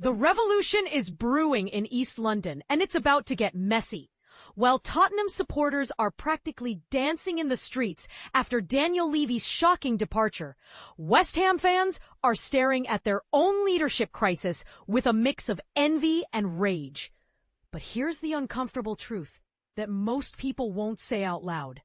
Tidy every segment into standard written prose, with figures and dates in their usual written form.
The revolution is brewing in East London, and it's about to get messy. While Tottenham supporters are practically dancing in the streets after Daniel Levy's shocking departure, West Ham fans are staring at their own leadership crisis with a mix of envy and rage. But here's the uncomfortable truth that most people won't say out loud.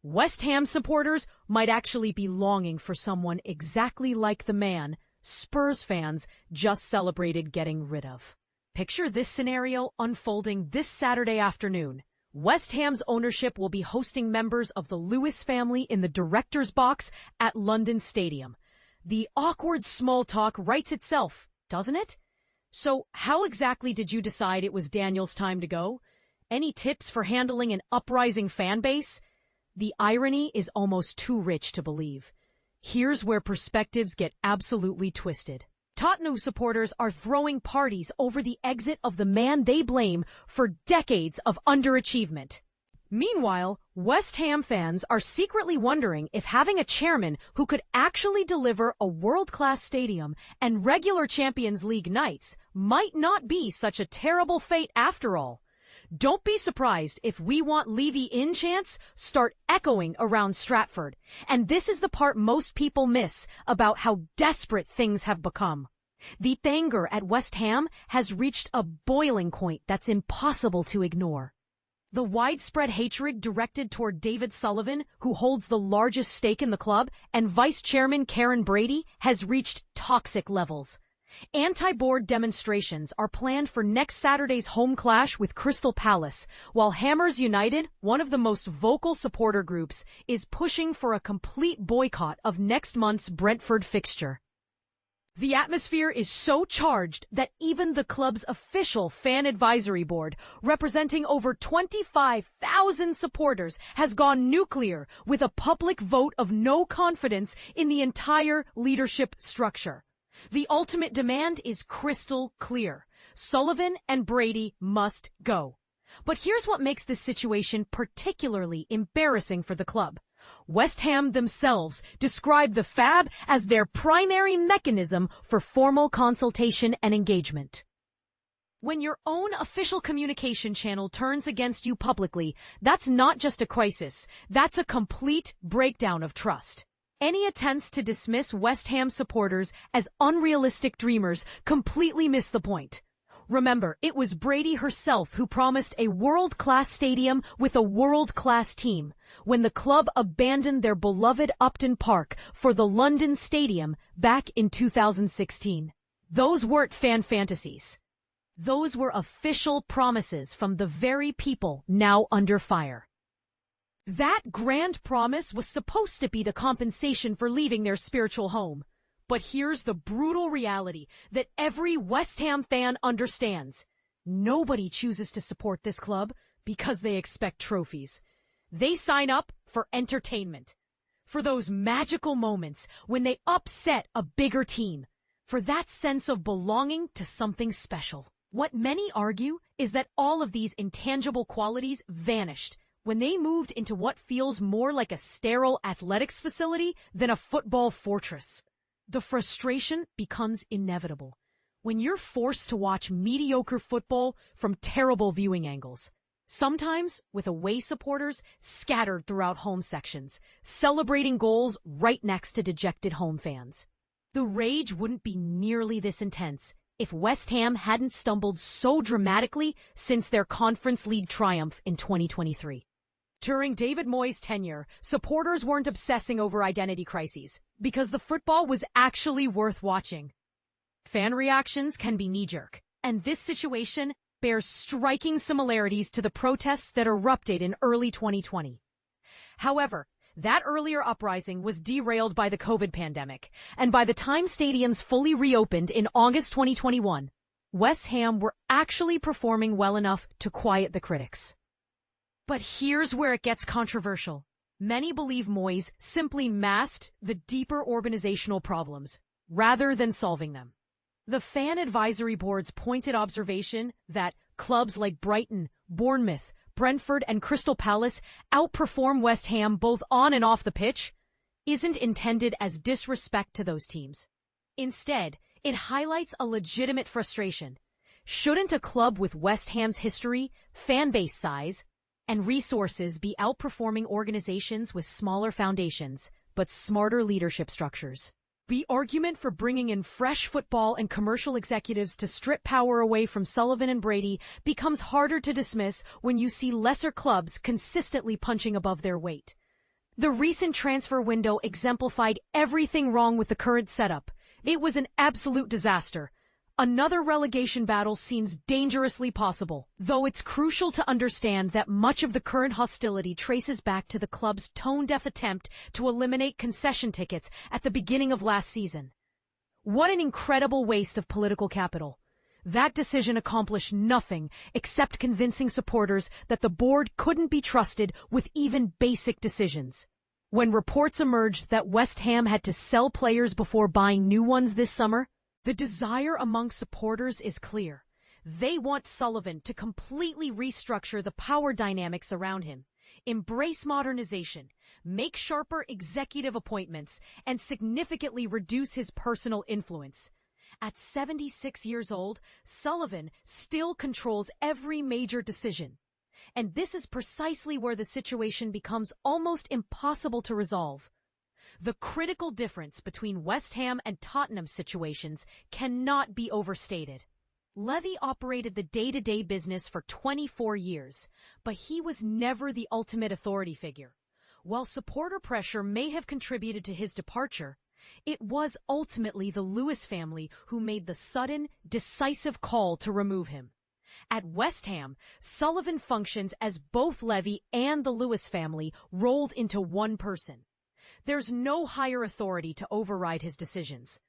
West Ham supporters might actually be longing for someone exactly like the man Spurs fans just celebrated getting rid of. Picture this scenario unfolding this Saturday afternoon. West Ham's ownership will be hosting members of the Lewis family in the director's box at London Stadium. The awkward small talk writes itself, doesn't it? So how exactly did you decide it was Daniel's time to go? Any tips for handling an uprising fan base? The irony is almost too rich to believe. Here's where perspectives get absolutely twisted. Tottenham supporters are throwing parties over the exit of the man they blame for decades of underachievement. Meanwhile, West Ham fans are secretly wondering if having a chairman who could actually deliver a world-class stadium and regular Champions League nights might not be such a terrible fate after all. Don't be surprised if "We want Levy in" chants start echoing around Stratford. And this is the part most people miss about how desperate things have become. The anger at West Ham has reached a boiling point that's impossible to ignore. The widespread hatred directed toward David Sullivan, who holds the largest stake in the club, and Vice Chairman Karren Brady has reached toxic levels. Anti-board demonstrations are planned for next Saturday's home clash with Crystal Palace, while Hammers United, one of the most vocal supporter groups, is pushing for a complete boycott of next month's Brentford fixture. The atmosphere is so charged that even the club's official fan advisory board, representing over 25,000 supporters, has gone nuclear with a public vote of no confidence in the entire leadership structure. The ultimate demand is crystal clear. Sullivan and Brady must go. But here's what makes this situation particularly embarrassing for the club. West Ham themselves describe the FAB as their primary mechanism for formal consultation and engagement. When your own official communication channel turns against you publicly, that's not just a crisis, that's a complete breakdown of trust. Any attempts to dismiss West Ham supporters as unrealistic dreamers completely miss the point. Remember, it was Brady herself who promised a world-class stadium with a world-class team when the club abandoned their beloved Upton Park for the London Stadium back in 2016. Those weren't fan fantasies. Those were official promises from the very people now under fire. That grand promise was supposed to be the compensation for leaving their spiritual home. But here's the brutal reality that every West Ham fan understands. Nobody chooses to support this club because they expect trophies. They sign up for entertainment, for those magical moments when they upset a bigger team, for that sense of belonging to something special. What many argue is that all of these intangible qualities vanished when they moved into what feels more like a sterile athletics facility than a football fortress. The frustration becomes inevitable when you're forced to watch mediocre football from terrible viewing angles, sometimes with away supporters scattered throughout home sections, celebrating goals right next to dejected home fans. The rage wouldn't be nearly this intense if West Ham hadn't stumbled so dramatically since their Conference League triumph in 2023. During David Moyes' tenure, supporters weren't obsessing over identity crises because the football was actually worth watching. Fan reactions can be knee-jerk, and this situation bears striking similarities to the protests that erupted in early 2020. However, that earlier uprising was derailed by the COVID pandemic, and by the time stadiums fully reopened in August 2021, West Ham were actually performing well enough to quiet the critics. But here's where it gets controversial. Many believe Moyes simply masked the deeper organizational problems, rather than solving them. The fan advisory board's pointed observation that clubs like Brighton, Bournemouth, Brentford, and Crystal Palace outperform West Ham both on and off the pitch isn't intended as disrespect to those teams. Instead, It highlights a legitimate frustration. Shouldn't a club with West Ham's history, fan base size, and resources be outperforming organizations with smaller foundations, but smarter leadership structures? The argument for bringing in fresh football and commercial executives to strip power away from Sullivan and Brady becomes harder to dismiss when you see lesser clubs consistently punching above their weight. The recent transfer window exemplified everything wrong with the current setup. It was an absolute disaster. Another relegation battle seems dangerously possible, though it's crucial to understand that much of the current hostility traces back to the club's tone-deaf attempt to eliminate concession tickets at the beginning of last season. What an incredible waste of political capital. That decision accomplished nothing except convincing supporters that the board couldn't be trusted with even basic decisions. When reports emerged that West Ham had to sell players before buying new ones this summer, the desire among supporters is clear. They want Sullivan to completely restructure the power dynamics around him, embrace modernization, make sharper executive appointments, and significantly reduce his personal influence. At 76 years old, Sullivan still controls every major decision. And this is precisely where the situation becomes almost impossible to resolve. The critical difference between West Ham and Tottenham situations cannot be overstated. Levy operated the day-to-day business for 24 years, but he was never the ultimate authority figure. While supporter pressure may have contributed to his departure, it was ultimately the Lewis family who made the sudden, decisive call to remove him. At West Ham, Sullivan functions as both Levy and the Lewis family rolled into one person. There's no higher authority to override his decisions.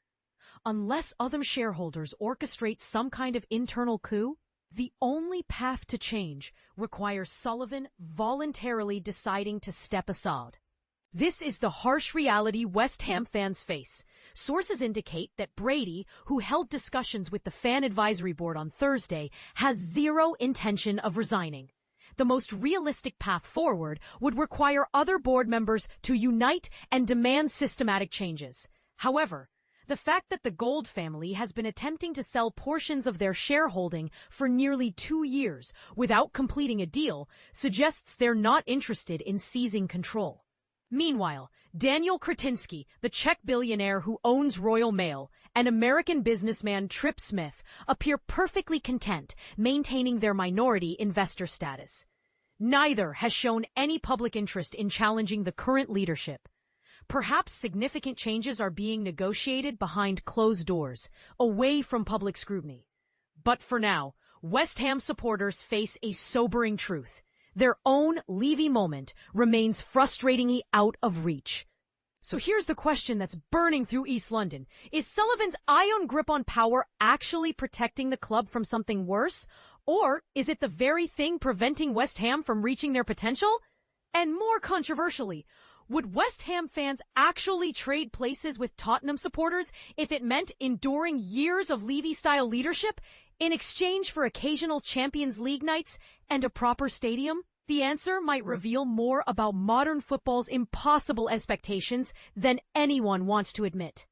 Unless other shareholders orchestrate some kind of internal coup, the only path to change requires Sullivan voluntarily deciding to step aside. This is the harsh reality West Ham fans face. Sources indicate that Brady, who held discussions with the Fan Advisory Board on Thursday, has zero intention of resigning. The most realistic path forward would require other board members to unite and demand systematic changes. However, the fact that the Gold family has been attempting to sell portions of their shareholding for nearly 2 years without completing a deal suggests they're not interested in seizing control. Meanwhile, Daniel Kretinsky, the Czech billionaire who owns Royal Mail, and American businessman Trip Smith appear perfectly content maintaining their minority investor status. Neither has shown any public interest in challenging the current leadership. Perhaps significant changes are being negotiated behind closed doors, away from public scrutiny. But for now, West Ham supporters face a sobering truth. Their own Levy moment remains frustratingly out of reach. So here's the question that's burning through East London. Is Sullivan's iron grip on power actually protecting the club from something worse? Or is it the very thing preventing West Ham from reaching their potential? And more controversially, would West Ham fans actually trade places with Tottenham supporters if it meant enduring years of Levy-style leadership in exchange for occasional Champions League nights and a proper stadium? The answer might reveal more about modern football's impossible expectations than anyone wants to admit.